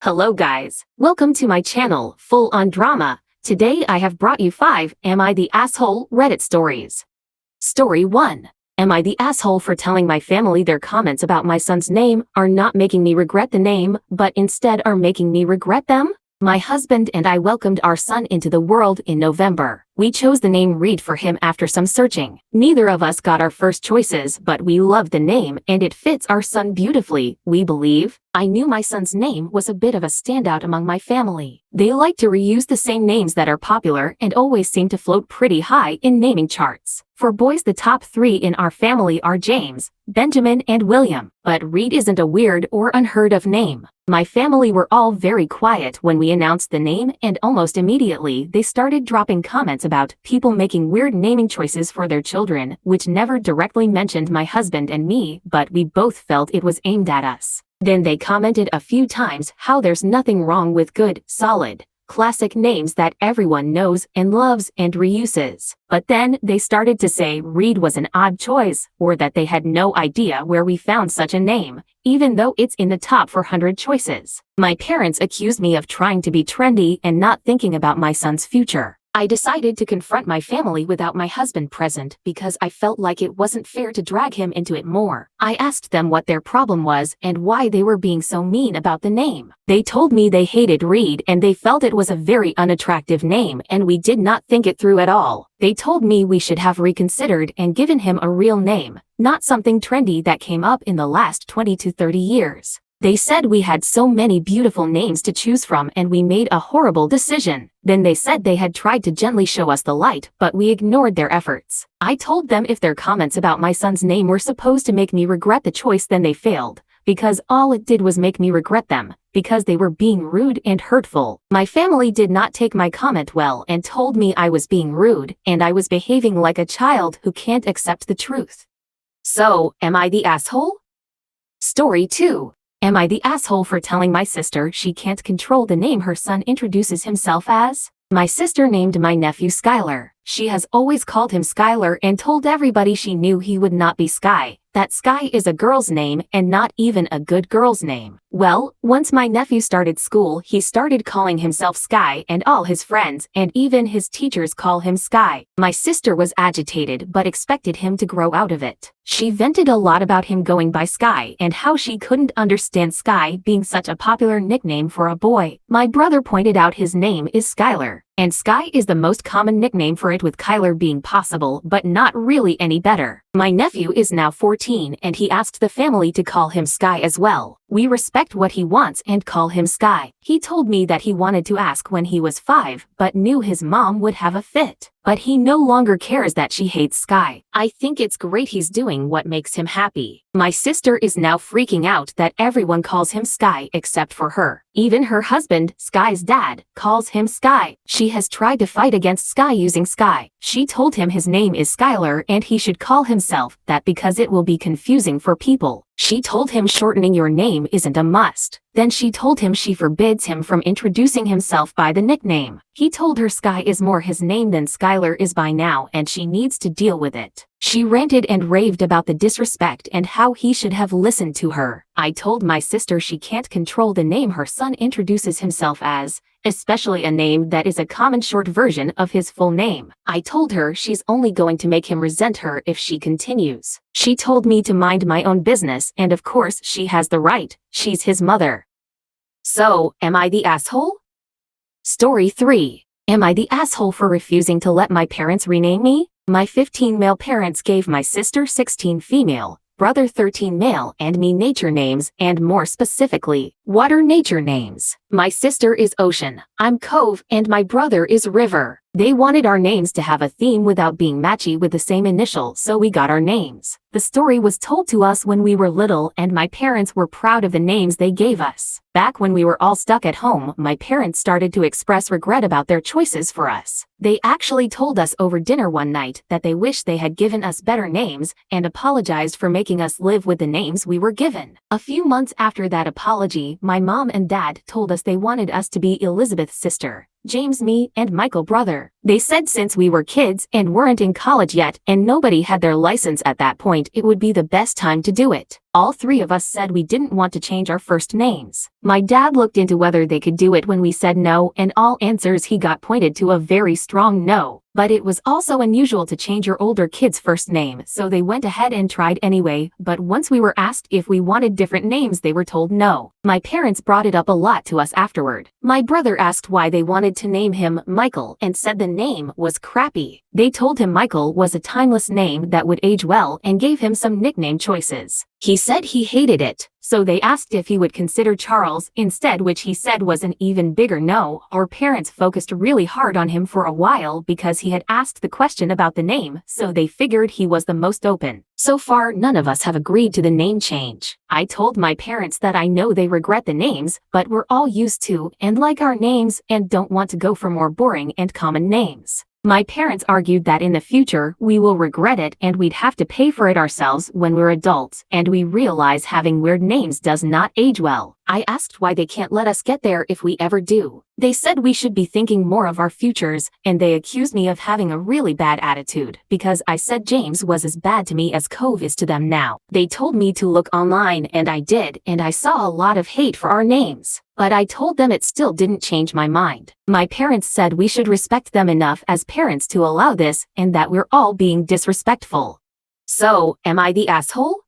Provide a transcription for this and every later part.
Hello guys, welcome to my channel, Full on Drama. Today I have brought you 5 Am I the Asshole Reddit stories. Story 1. Am I the asshole for telling my family their comments about my son's name are not making me regret the name, but instead are making me regret them? My husband and I welcomed our son into the world in November. We chose the name Reed for him after some searching. Neither of us got our first choices, but we love the name and it fits our son beautifully, we believe. I knew my son's name was a bit of a standout among my family. They like to reuse the same names that are popular and always seem to float pretty high in naming charts. For boys, the top 3 in our family are James, Benjamin, and William, but Reed isn't a weird or unheard of name. My family were all very quiet when we announced the name, and almost immediately they started dropping comments about people making weird naming choices for their children, which never directly mentioned my husband and me, but we both felt it was aimed at us. Then they commented a few times how there's nothing wrong with good, solid, classic names that everyone knows and loves and reuses. But then they started to say Reed was an odd choice, or that they had no idea where we found such a name, even though it's in the top 400 choices. My parents accused me of trying to be trendy and not thinking about my son's future. I decided to confront my family without my husband present because I felt like it wasn't fair to drag him into it more. I asked them what their problem was and why they were being so mean about the name. They told me they hated Reed and they felt it was a very unattractive name and we did not think it through at all. They told me we should have reconsidered and given him a real name, not something trendy that came up in the last 20 to 30 years. They said we had so many beautiful names to choose from and we made a horrible decision. Then they said they had tried to gently show us the light, but we ignored their efforts. I told them if their comments about my son's name were supposed to make me regret the choice, then they failed, because all it did was make me regret them, because they were being rude and hurtful. My family did not take my comment well and told me I was being rude and I was behaving like a child who can't accept the truth. So, am I the asshole? Story 2. Am I the asshole for telling my sister she can't control the name her son introduces himself as? My sister named my nephew Skylar. She has always called him Skylar and told everybody she knew he would not be Sky, that Sky is a girl's name and not even a good girl's name. Well, once my nephew started school, he started calling himself Sky, and all his friends and even his teachers call him Sky. My sister was agitated but expected him to grow out of it. She vented a lot about him going by Sky and how she couldn't understand Sky being such a popular nickname for a boy. My brother pointed out his name is Skylar, and Sky is the most common nickname for it, with Kyler being possible but not really any better. My nephew is now 14 and he asked the family to call him Sky as well. We respect what he wants and call him Sky. He told me that he wanted to ask when he was 5 but knew his mom would have a fit. But he no longer cares that she hates Sky. I think it's great he's doing what makes him happy. My sister is now freaking out that everyone calls him Sky except for her. Even her husband, Sky's dad, calls him Sky. She has tried to fight against Sky using Sky. She told him his name is Skylar and he should call himself that because it will be confusing for people. She told him shortening your name isn't a must. Then she told him she forbids him from introducing himself by the nickname. He told her Sky is more his name than Skylar is by now and she needs to deal with it. She ranted and raved about the disrespect and how he should have listened to her. I told my sister she can't control the name her son introduces himself as, especially a name that is a common short version of his full name. I told her she's only going to make him resent her if she continues. She told me to mind my own business, and of course she has the right, she's his mother. So, am I the asshole? Story 3. Am I the asshole for refusing to let my parents rename me? My 15 male parents gave my sister 16 female, brother 13 male, and me nature names, and more specifically, water nature names. My sister is Ocean, I'm Cove, and my brother is River. They wanted our names to have a theme without being matchy with the same initial, so we got our names. The story was told to us when we were little and my parents were proud of the names they gave us. Back when we were all stuck at home, my parents started to express regret about their choices for us. They actually told us over dinner one night that they wished they had given us better names and apologized for making us live with the names we were given. A few months after that apology, my mom and dad told us they wanted us to be Elizabeth's sister, James me, and Michael brother. They said since we were kids and weren't in college yet and nobody had their license at that point, it would be the best time to do it. All 3 of us said we didn't want to change our first names. My dad looked into whether they could do it when we said no, and all answers he got pointed to a very strong no. But it was also unusual to change your older kid's first name, so they went ahead and tried anyway. But once we were asked if we wanted different names, they were told no. My parents brought it up a lot to us afterward. My brother asked why they wanted to name him Michael and said the name was crappy. They told him Michael was a timeless name that would age well and gave him some nickname choices. He said he hated it, so they asked if he would consider Charles instead, which he said was an even bigger no. Our parents focused really hard on him for a while because he had asked the question about the name, so they figured he was the most open. So far, none of us have agreed to the name change. I told my parents that I know they regret the names, but we're all used to and like our names and don't want to go for more boring and common names. My parents argued that in the future we will regret it and we'd have to pay for it ourselves when we're adults, and we realize having weird names does not age well. I asked why they can't let us get there if we ever do. They said we should be thinking more of our futures, and they accused me of having a really bad attitude because I said James was as bad to me as Cove is to them now. They told me to look online, and I did, and I saw a lot of hate for our names. But I told them it still didn't change my mind. My parents said we should respect them enough as parents to allow this, and that we're all being disrespectful. So, am I the asshole?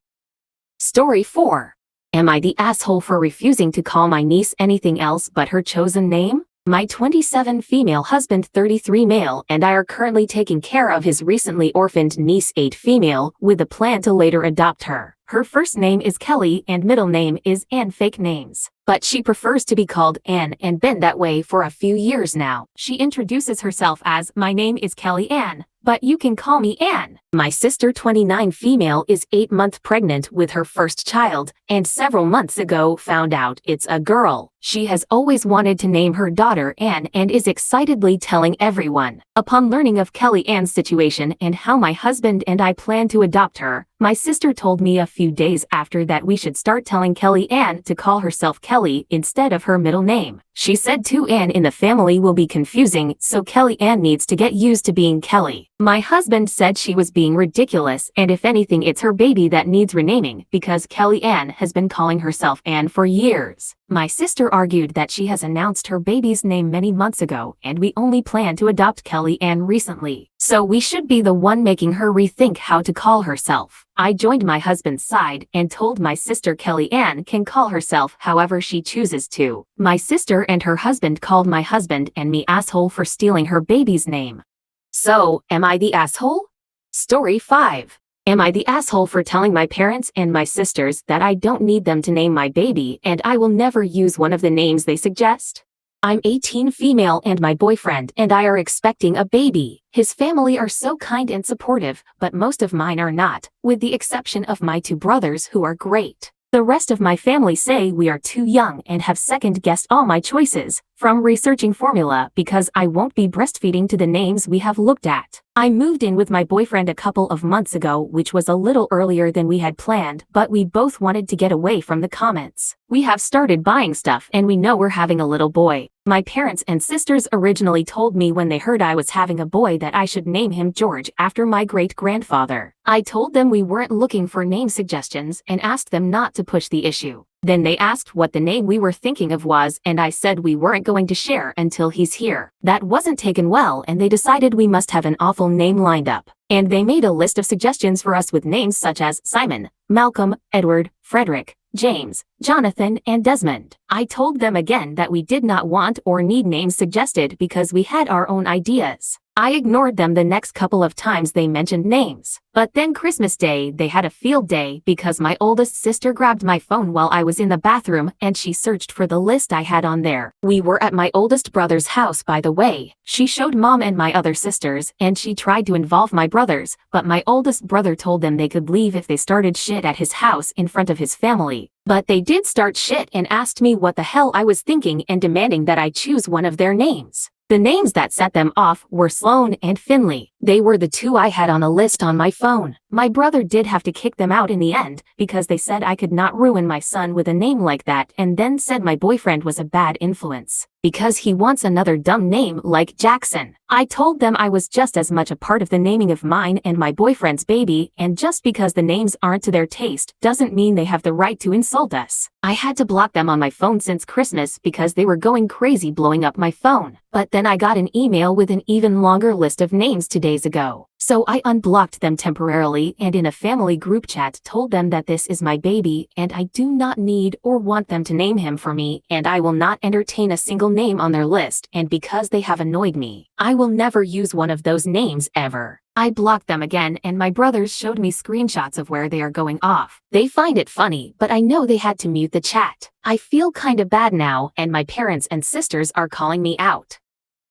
Story 4. Am I the asshole for refusing to call my niece anything else but her chosen name? My 27 female husband, 33 male, and I are currently taking care of his recently orphaned niece, 8 female, with a plan to later adopt her. Her first name is Kelly and middle name is Ann, fake names. But she prefers to be called Ann and been that way for a few years now. She introduces herself as, "My name is Kelly Ann, but you can call me Ann." My sister, 29 female, is 8 months pregnant with her first child, and several months ago found out it's a girl. She has always wanted to name her daughter Ann and is excitedly telling everyone. Upon learning of Kelly Ann's situation and how my husband and I plan to adopt her, my sister told me a few days after that we should start telling Kelly Ann to call herself Kelly instead of her middle name. She said 2 Ann in the family will be confusing, so Kelly Ann needs to get used to being Kelly. My husband said she was being ridiculous, and if anything it's her baby that needs renaming because Kelly Ann has been calling herself Ann for years. My sister argued that she has announced her baby's name many months ago and we only plan to adopt Kelly Ann recently. So we should be the one making her rethink how to call herself. I joined my husband's side and told my sister Kelly Ann can call herself however she chooses to. My sister and her husband called my husband and me asshole for stealing her baby's name. So, am I the asshole? Story 5. Am I the asshole for telling my parents and my sisters that I don't need them to name my baby and I will never use one of the names they suggest? I'm 18 female and my boyfriend and I are expecting a baby. His family are so kind and supportive, but most of mine are not, with the exception of my 2 brothers who are great. The rest of my family say we are too young and have second-guessed all my choices, from researching formula because I won't be breastfeeding to the names we have looked at. I moved in with my boyfriend a couple of months ago, which was a little earlier than we had planned, but we both wanted to get away from the comments. We have started buying stuff and we know we're having a little boy. My parents and sisters originally told me when they heard I was having a boy that I should name him George after my great-grandfather. I told them we weren't looking for name suggestions and asked them not to push the issue. Then they asked what the name we were thinking of was, and I said we weren't going to share until he's here. That wasn't taken well and they decided we must have an awful name lined up. And they made a list of suggestions for us with names such as Simon, Malcolm, Edward, Frederick, James, Jonathan, and Desmond. I told them again that we did not want or need names suggested because we had our own ideas. I ignored them the next couple of times they mentioned names. But then Christmas Day they had a field day because my oldest sister grabbed my phone while I was in the bathroom and she searched for the list I had on there. We were at my oldest brother's house, by the way. She showed mom and my other sisters and she tried to involve my brothers, but my oldest brother told them they could leave if they started shit at his house in front of his family. But they did start shit and asked me what the hell I was thinking and demanding that I choose one of their names. The names that set them off were Sloan and Finley. They were the 2 I had on a list on my phone. My brother did have to kick them out in the end because they said I could not ruin my son with a name like that and then said my boyfriend was a bad influence. because he wants another dumb name like Jackson. I told them I was just as much a part of the naming of mine and my boyfriend's baby, and just because the names aren't to their taste doesn't mean they have the right to insult us. I had to block them on my phone since Christmas because they were going crazy blowing up my phone. But then I got an email with an even longer list of names 2 days ago. So I unblocked them temporarily and in a family group chat told them that this is my baby and I do not need or want them to name him for me, and I will not entertain a single name on their list, and because they have annoyed me, I will never use one of those names ever. I blocked them again and my brothers showed me screenshots of where they are going off. They find it funny, but I know they had to mute the chat. I feel kinda bad now and my parents and sisters are calling me out.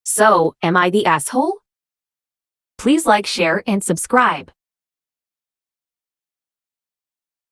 So, am I the asshole? Please like, share, and subscribe.